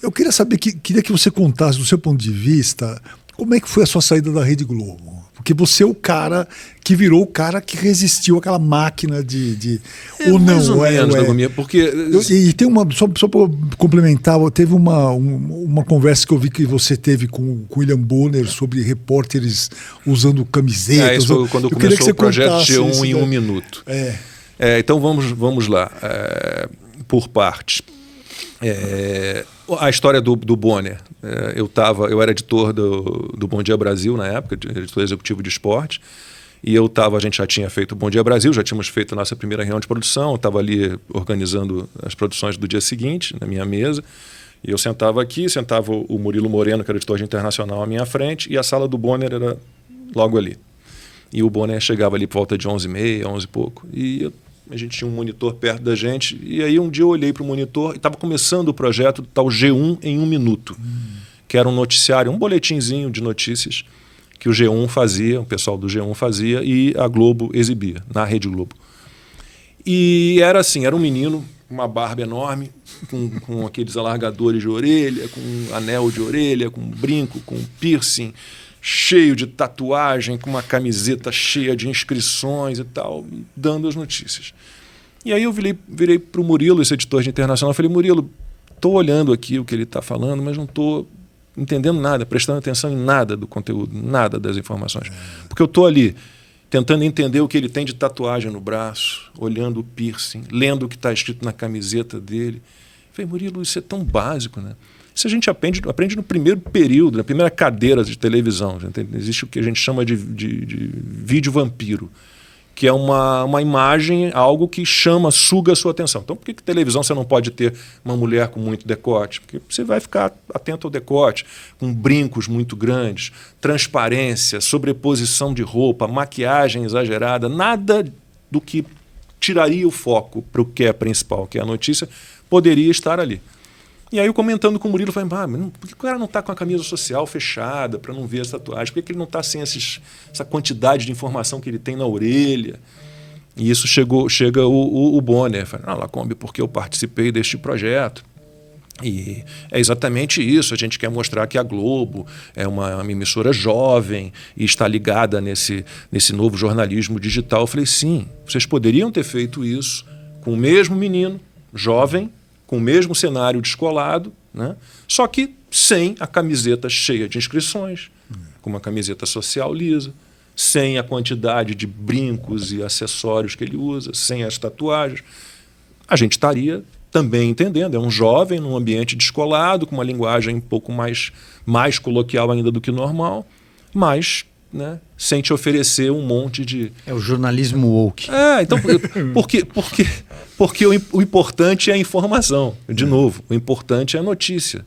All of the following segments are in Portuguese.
Eu queria saber, queria que você contasse, do seu ponto de vista, como é que foi a sua saída da Rede Globo? Porque você é o cara que virou o cara que resistiu àquela máquina de ou não, mais ou menos, Lagomir, porque... E tem uma, só para complementar, teve uma conversa que eu vi que você teve com o William Bonner sobre repórteres usando camisetas. Isso foi quando começou o projeto G1 em 1 minuto. Então vamos lá, por partes. A história do Bonner. Eu era editor do Bom Dia Brasil na época, editor executivo de esporte, e a gente já tinha feito o Bom Dia Brasil, já tínhamos feito a nossa primeira reunião de produção, eu estava ali organizando as produções do dia seguinte, na minha mesa, e eu sentava o Murilo Moreno, que era editor de internacional, à minha frente, e a sala do Bonner era logo ali. E o Bonner chegava ali por volta de 11h30, 11 e pouco, e a gente tinha um monitor perto da gente, e aí um dia eu olhei para o monitor e estava começando o projeto do tal G1 em 1 minuto, que era um noticiário, um boletinzinho de notícias que o G1 fazia, o pessoal do G1 fazia, e a Globo exibia, na Rede Globo. E era assim, era um menino, uma barba enorme, com aqueles alargadores de orelha, com anel de orelha, com brinco, com piercing, cheio de tatuagem, com uma camiseta cheia de inscrições e tal, dando as notícias. E aí eu virei para o Murilo, esse editor de internacional, falei, Murilo, estou olhando aqui o que ele está falando, mas não estou entendendo nada, prestando atenção em nada do conteúdo, nada das informações. Porque eu estou ali tentando entender o que ele tem de tatuagem no braço, olhando o piercing, lendo o que está escrito na camiseta dele. Falei, Murilo, isso é tão básico, né? Isso a gente aprende no primeiro período, na primeira cadeira de televisão. Existe o que a gente chama de vídeo vampiro, que é uma imagem, algo que suga a sua atenção. Então, por que televisão você não pode ter uma mulher com muito decote? Porque você vai ficar atento ao decote, com brincos muito grandes, transparência, sobreposição de roupa, maquiagem exagerada, nada do que tiraria o foco para o que é principal, que é a notícia, poderia estar ali. E aí eu comentando com o Murilo, falei, por que o cara não está com a camisa social fechada para não ver as tatuagens? Por que ele não está sem essa quantidade de informação que ele tem na orelha? E isso chega o Bonner. Falei, Lacombe, porque eu participei deste projeto. E é exatamente isso, a gente quer mostrar que a Globo é uma emissora jovem e está ligada nesse novo jornalismo digital. Eu falei, sim, vocês poderiam ter feito isso com o mesmo menino, jovem, com o mesmo cenário descolado, né? Só que sem a camiseta cheia de inscrições, com uma camiseta social lisa, sem a quantidade de brincos e acessórios que ele usa, sem as tatuagens. A gente estaria também entendendo, é um jovem num ambiente descolado, com uma linguagem um pouco mais coloquial ainda do que normal, mas, né, sem te oferecer um monte de... É o jornalismo woke. Então, porque o importante é a informação. De novo, o importante é a notícia.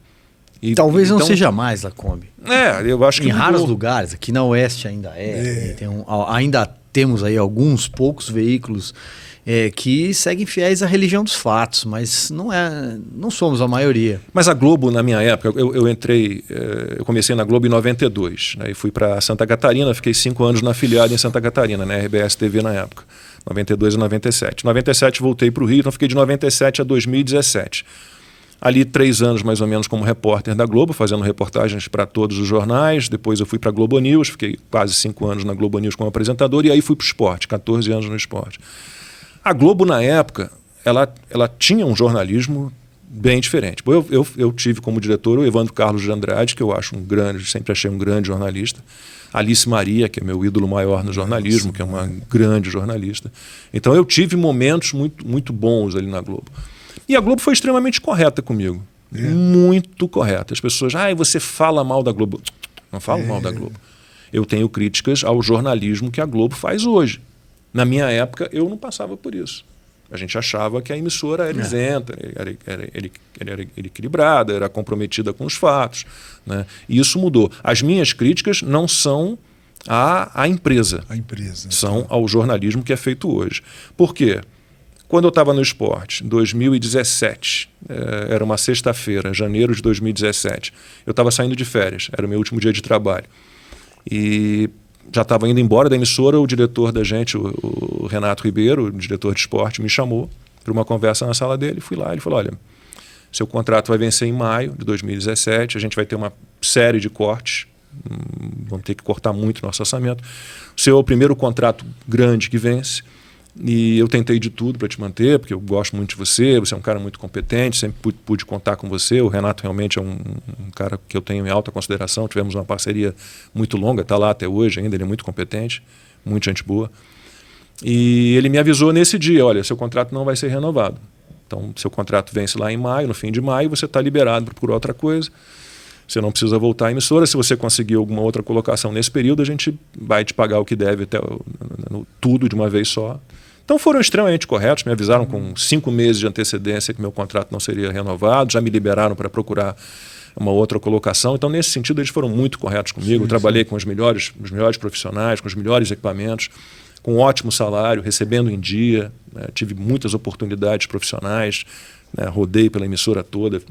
E, talvez não seja mais, Lacombe. Eu acho que em raros lugares, aqui na Oeste ainda ainda temos aí alguns poucos veículos que seguem fiéis à religião dos fatos, mas não somos a maioria. Mas a Globo, na minha época, eu comecei na Globo em 92, né, e fui para Santa Catarina, fiquei 5 anos na afiliada em Santa Catarina, na RBS TV na época, 92 e 97. Em 97 voltei para o Rio, então fiquei de 97 a 2017. Ali 3 anos mais ou menos como repórter da Globo, fazendo reportagens para todos os jornais. Depois eu fui para a Globo News, fiquei quase 5 anos na Globo News como apresentador, e aí fui para o esporte, 14 anos no esporte. A Globo, na época, ela tinha um jornalismo bem diferente. Eu tive como diretor o Evandro Carlos de Andrade, que eu acho sempre achei um grande jornalista. Alice Maria, que é meu ídolo maior no jornalismo, que é uma grande jornalista. Então eu tive momentos muito, muito bons ali na Globo. E a Globo foi extremamente correta comigo. Muito correta. As pessoas, você fala mal da Globo. Não falo mal da Globo. Eu tenho críticas ao jornalismo que a Globo faz hoje. Na minha época, eu não passava por isso. A gente achava que a emissora era isenta, era equilibrada, era comprometida com os fatos, né? E isso mudou. As minhas críticas não são à empresa. São ao jornalismo que é feito hoje. Por quê? Quando eu estava no esporte, em 2017, era uma sexta-feira, janeiro de 2017, eu estava saindo de férias, era o meu último dia de trabalho. E já estava indo embora da emissora, o diretor da gente, o Renato Ribeiro, o diretor de esporte, me chamou para uma conversa na sala dele. Fui lá, ele falou, olha, seu contrato vai vencer em maio de 2017, a gente vai ter uma série de cortes, vamos ter que cortar muito nosso orçamento. O seu é o primeiro contrato grande que vence, e eu tentei de tudo para te manter, porque eu gosto muito de você é um cara muito competente, sempre pude contar com você. O Renato realmente é um cara que eu tenho em alta consideração, tivemos uma parceria muito longa, está lá até hoje ainda, ele é muito competente, muito gente boa. E ele me avisou nesse dia, olha, seu contrato não vai ser renovado. Então, seu contrato vence lá em maio, no fim de maio, você está liberado para procurar outra coisa. Você não precisa voltar à emissora. Se você conseguir alguma outra colocação nesse período, a gente vai te pagar o que deve, até tudo de uma vez só. Então foram extremamente corretos, me avisaram com 5 meses de antecedência que meu contrato não seria renovado, já me liberaram para procurar uma outra colocação. Então, nesse sentido, eles foram muito corretos comigo. Eu trabalhei com os melhores profissionais, com os melhores equipamentos, com ótimo salário, recebendo em dia, né? Tive muitas oportunidades profissionais, né? Rodei pela emissora toda,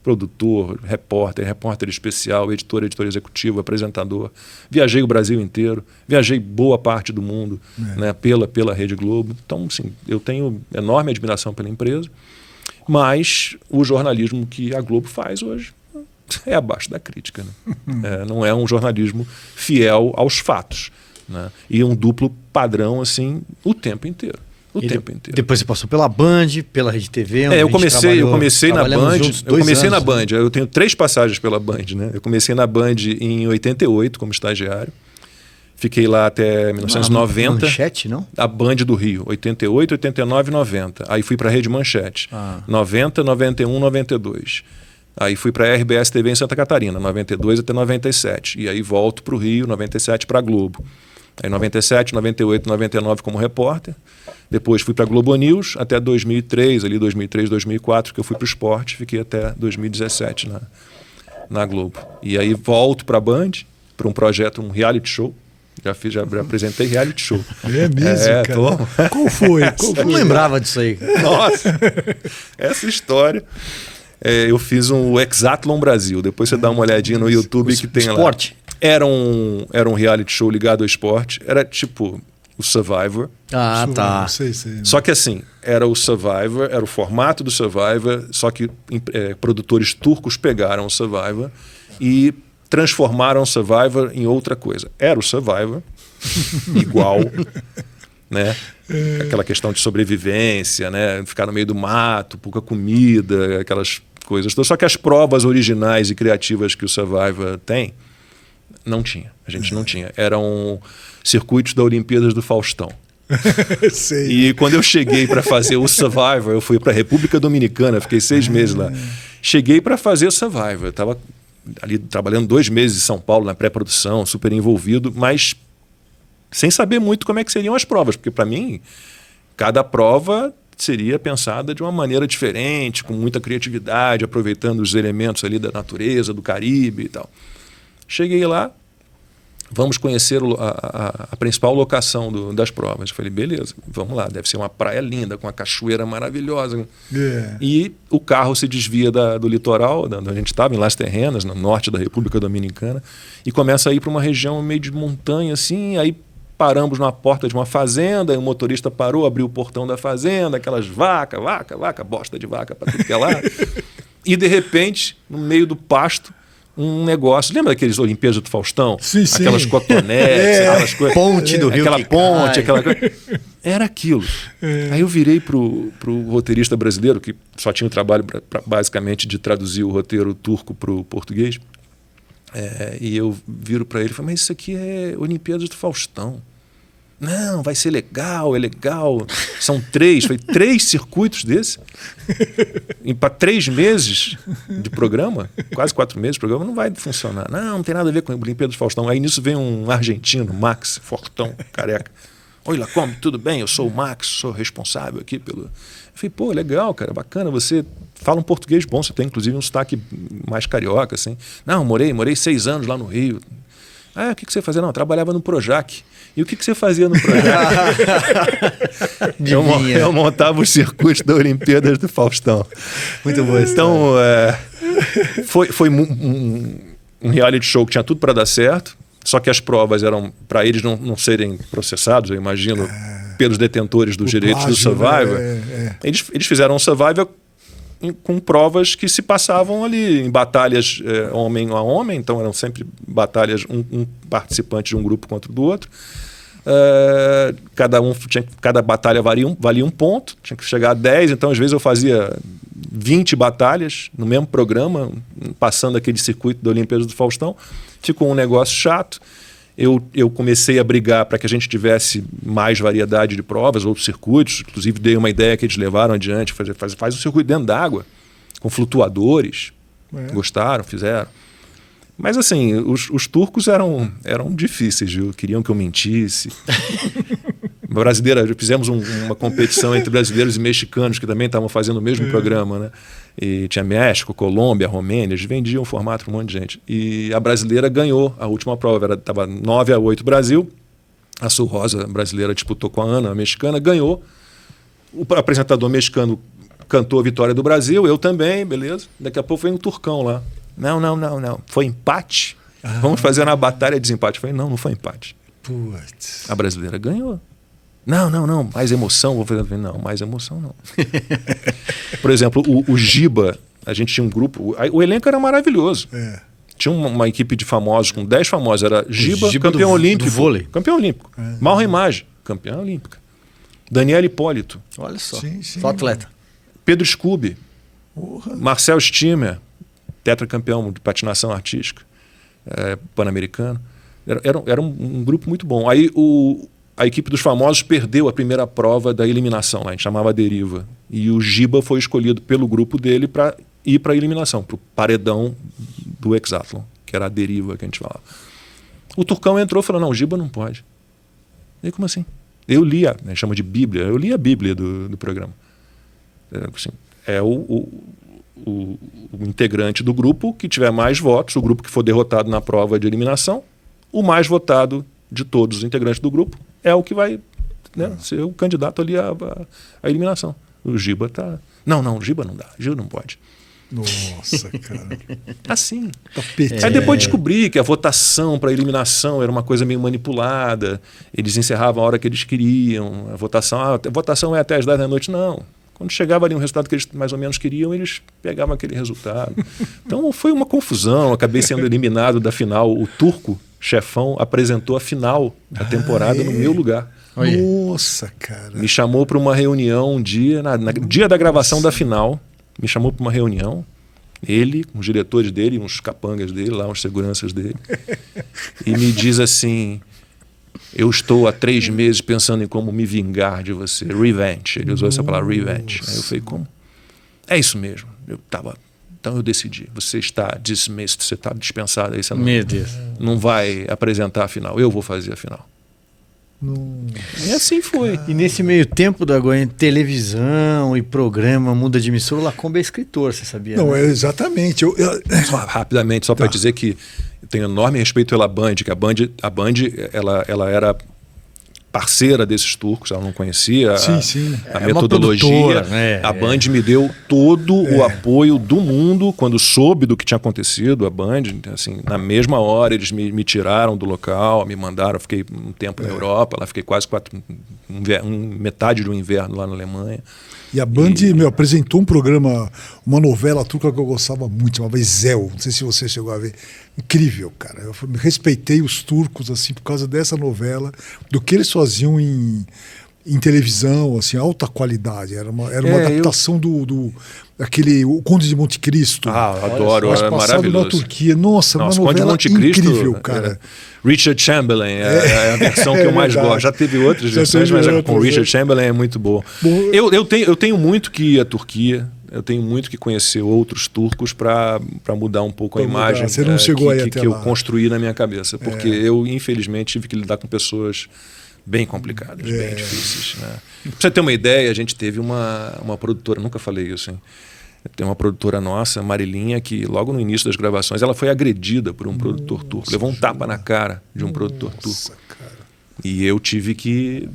produtor, repórter especial, editor executivo, apresentador. Viajei o Brasil inteiro, viajei boa parte do mundo, né? pela Rede Globo. Então, assim, eu tenho enorme admiração pela empresa, mas o jornalismo que a Globo faz hoje é abaixo da crítica. Né? Não é um jornalismo fiel aos fatos. Né? E um duplo padrão assim o tempo inteiro. Depois você passou pela Band, pela Rede TV. Eu comecei na Band. Na Band. Eu tenho 3 passagens pela Band. Né? Eu comecei na Band em 88 como estagiário. Fiquei lá até 1990. Manchete, não? A Band do Rio, 88, 89 e 90. Aí fui para a Rede Manchete, 90, 91, 92. Aí fui para a RBS TV em Santa Catarina, 92 até 97. E aí volto para o Rio, 97 para a Globo. Aí 97, 98, 99 como repórter. Depois fui para a Globo News até 2003, 2004, que eu fui para o esporte. Fiquei até 2017 na Globo. E aí volto para a Band, para um projeto, um reality show. Já apresentei reality show. É mesmo, cara? Qual foi? Eu não lembrava disso aí. Nossa, essa história. Eu fiz um Hexatlon Brasil. Depois você dá uma olhadinha no YouTube que tem esporte. Lá. Era um reality show ligado ao esporte. Era tipo o Survivor. Tá. Sei. Só que assim, era o Survivor, era o formato do Survivor, só que produtores turcos pegaram o Survivor e transformaram o Survivor em outra coisa. Era o Survivor, igual, né? Aquela questão de sobrevivência, né? Ficar no meio do mato, pouca comida, aquelas coisas todas. Só que as provas originais e criativas que o Survivor tem, não tinha. A gente não tinha. Eram circuitos da Olimpíadas do Faustão. Sei. E quando eu cheguei para fazer o Survivor, eu fui para a República Dominicana, fiquei 6 meses lá. Cheguei para fazer o Survivor. Eu estava ali trabalhando 2 meses em São Paulo na pré-produção, super envolvido, mas sem saber muito como é que seriam as provas, porque para mim cada prova seria pensada de uma maneira diferente, com muita criatividade, aproveitando os elementos ali da natureza, do Caribe e tal. Cheguei lá, vamos conhecer a principal locação das provas. Eu falei, beleza, vamos lá, deve ser uma praia linda, com uma cachoeira maravilhosa. E o carro se desvia do litoral, onde a gente estava, em Las Terrenas, no norte da República Dominicana, e começa a ir para uma região meio de montanha, assim, aí paramos na porta de uma fazenda, e o motorista parou, abriu o portão da fazenda, aquelas vaca, bosta de vaca para tudo que é lá. E, de repente, no meio do pasto, um negócio. Lembra daqueles Olimpíadas do Faustão? Sim. Aquelas cotonetes, aquelas coisas. Ponte do Rio. Aquela ponte, aquela coisa. Era aquilo. Aí eu virei pro roteirista brasileiro, que só tinha o trabalho basicamente de traduzir o roteiro turco para o português. E eu viro para ele e falo, mas isso aqui é Olimpíadas do Faustão. Não, vai ser legal, é legal. São 3 circuitos desse. E para 3 meses de programa, quase 4 meses de programa, não vai funcionar. Não tem nada a ver com o Olimpíadas do Faustão. Aí nisso vem um argentino, Max, fortão, careca. Oi, Lacombe, tudo bem? Eu sou o Max, sou responsável aqui pelo... Eu falei, pô, legal, cara, bacana, você fala um português bom, você tem inclusive um sotaque mais carioca, assim. Não, morei 6 anos lá no Rio. O que você fazia? Não, eu trabalhava no Projac. E o que você fazia no Projac? Eu montava os circuitos da Olimpíadas do Faustão. Muito bom. Então, foi um reality show que tinha tudo para dar certo, só que as provas eram para eles não serem processados, eu imagino, pelos detentores dos direitos plágio, do Survivor. Eles fizeram um Survivor com provas que se passavam ali em batalhas homem a homem, então eram sempre batalhas, um participante de um grupo contra o do outro. Cada batalha valia um ponto, tinha que chegar a 10, então às vezes eu fazia 20 batalhas no mesmo programa, passando aquele circuito da Olimpíada do Faustão. Ficou um negócio chato. Eu comecei a brigar para que a gente tivesse mais variedade de provas, outros circuitos. Inclusive dei uma ideia que eles levaram adiante, faz um circuito dentro d'água, com flutuadores. Gostaram, fizeram. Mas assim, os turcos eram difíceis, viu? Queriam que eu mentisse. Fizemos uma competição entre brasileiros e mexicanos que também estavam fazendo o mesmo programa, né? E tinha México, Colômbia, Romênia, eles vendiam o formato para um monte de gente. E a brasileira ganhou a última prova, estava 9-8 Brasil. A Sul Rosa brasileira disputou com a Ana, a mexicana, ganhou. O apresentador mexicano cantou a vitória do Brasil, eu também, beleza. Daqui a pouco veio um turcão lá. Não. Foi empate? Vamos fazer uma batalha de desempate. Eu falei, não foi empate. Putz. A brasileira ganhou. Não, mais emoção. Vou fazer. Não, mais emoção não. Por exemplo, o Giba, a gente tinha um grupo, o elenco era maravilhoso. Tinha uma equipe de famosos, com 10 famosos. Era Giba campeão olímpico. Do vôlei. Campeão olímpico. Mauro Imagem, campeã olímpica. Daniela Hipólito. Olha só. Sim. Só atleta. Pedro Scooby. Marcel Stimmer, tetracampeão de patinação artística, pan-americano. Era um grupo muito bom. Aí a equipe dos famosos perdeu a primeira prova da eliminação, a gente chamava a deriva. E o Giba foi escolhido pelo grupo dele para ir para a eliminação, para o paredão do hexatlon, que era a deriva que a gente falava. O turcão entrou e falou, não, o Giba não pode. E aí, como assim? Eu li a gente chama de Bíblia, eu li a Bíblia do programa. Assim, o integrante do grupo que tiver mais votos, o grupo que for derrotado na prova de eliminação, o mais votado de todos os integrantes do grupo é o que vai ser o candidato ali à eliminação. O Giba tá... Não, o Giba não dá. O Giba não pode. Nossa, cara. Assim. Tapete. Aí depois descobri que a votação para eliminação era uma coisa meio manipulada. Eles encerravam a hora que eles queriam. A votação é até as 10 da noite. Não. Quando chegava ali um resultado que eles mais ou menos queriam, eles pegavam aquele resultado. Então foi uma confusão. Acabei sendo eliminado da final. O turco, chefão, apresentou a final da temporada no meu lugar. Nossa, cara. Me chamou para uma reunião um dia, no dia da gravação da final. Me chamou para uma reunião. Ele, os diretores dele, uns capangas dele, lá, uns seguranças dele. E me diz assim... Eu estou há 3 meses pensando em como me vingar de você. Revenge. Ele usou essa palavra, revenge. Aí eu falei, como? É isso mesmo. Então eu decidi. Você está dismissed, você está dispensado. Aí você não vai apresentar a final. Eu vou fazer a final. E assim foi. E nesse meio tempo da televisão e programa, muda de emissora, o Lacombe é escritor, você sabia? Não, né? Exatamente. Rapidamente, só para dizer que eu tenho enorme respeito pela Band, que a Band ela era parceira desses turcos, ela não conhecia a metodologia. A Band me deu todo o apoio do mundo quando soube do que tinha acontecido. A Band, assim, na mesma hora eles me tiraram do local, me mandaram, eu fiquei um tempo na Europa, lá fiquei quase metade do inverno lá na Alemanha. E a Band apresentou um programa, uma novela turca que eu gostava muito, chamava Ezel. Não sei se você chegou a ver. Incrível, cara. Eu respeitei os turcos assim por causa dessa novela, do que eles faziam em televisão, assim, alta qualidade. Era uma adaptação daquele O Conde de Monte Cristo. Adoro, é maravilhoso. Na Turquia. Nossa, uma novela Conde de Monte Cristo, incrível, cara. Richard Chamberlain é a versão que eu mais gosto. Já teve outras versões, mas com Richard Chamberlain é muito boa. Eu tenho muito que ir à Turquia. Eu tenho muito que conhecer outros turcos para mudar um pouco a imagem Você não chegou aí que até eu lá. Construí na minha cabeça. Porque eu, infelizmente, tive que lidar com pessoas bem complicadas, bem difíceis. Né? Pra você ter uma ideia, a gente teve uma produtora, nunca falei isso, hein? Tem uma produtora nossa, Marilinha, que logo no início das gravações ela foi agredida por um produtor turco. Levou um tapa na cara de um produtor turco. Cara. E eu tive que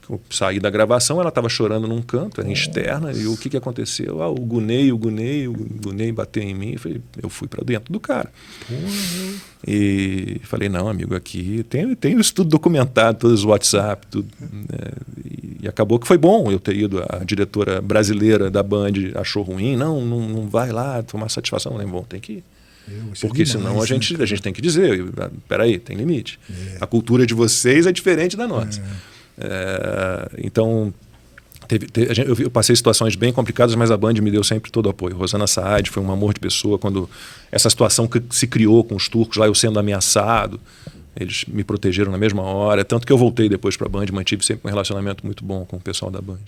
Eu saí da gravação, ela estava chorando num canto, era externa, e o que aconteceu? O Gunei bateu em mim, eu fui para dentro do cara. E falei, não, amigo, aqui tem isso tudo documentado, todos os WhatsApp, tudo. E acabou que foi bom eu ter ido. A diretora brasileira da Band achou ruim, não vai lá tomar satisfação. Eu falei, bom, tem que ir. Porque senão a gente tem que dizer, peraí, tem limite. A cultura de vocês é diferente da nossa. Então, eu passei situações bem complicadas, mas a Band me deu sempre todo o apoio. Rosana Saad foi um amor de pessoa. Quando essa situação que se criou com os turcos, lá eu sendo ameaçado, eles me protegeram na mesma hora. Tanto que eu voltei depois para a Band, mantive sempre um relacionamento muito bom com o pessoal da Band.